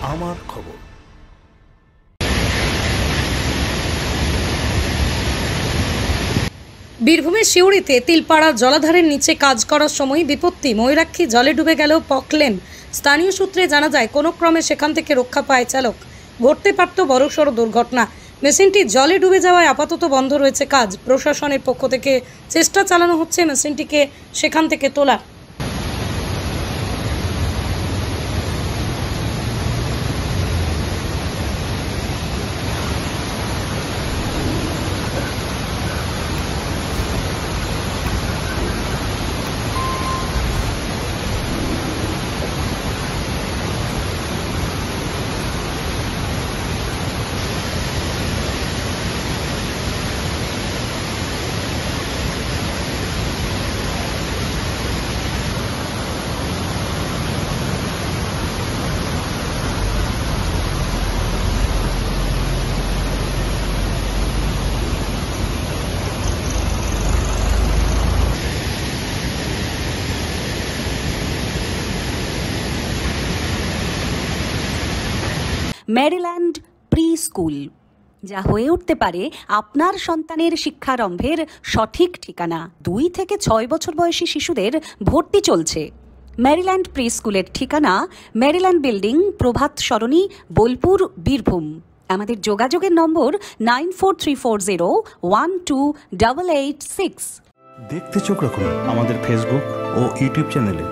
আমার খবর। বীরভূমের সিউড়িতে তিলপাড়া জলাধারের নিচে কাজ করার সময় বিপত্তি, ময়ূরাক্ষী জলে ডুবে গেল পকলেন। স্থানীয় সূত্রে জানা যায় কোনো ক্রমে সেখান থেকে রক্ষা পায় চালক। ঘটতে পারত বড়সড় দুর্ঘটনা। মেশিনটি জলে ডুবে যাওয়ায় আপাতত বন্ধ রয়েছে কাজ। প্রশাসনের পক্ষ থেকে চেষ্টা চালানো হচ্ছে মেশিনটিকে সেখান থেকে তোলার। মেরিল্যান্ড প্রি স্কুল, যা হয়ে উঠতে পারে আপনার সন্তানের শিক্ষারম্ভের সঠিক ঠিকানা। 2 থেকে 6 বছর বয়সী শিশুদের ভর্তি চলছে। মেরিল্যান্ড প্রি স্কুলের ঠিকানা মেরিল্যান্ড বিল্ডিং, প্রভাত সরণি, বোলপুর, বীরভূম। আমাদের যোগাযোগের নম্বর 9434012886। দেখতে চোখ রাখুন আমাদের ফেসবুক ও ইউটিউব চ্যানেলে।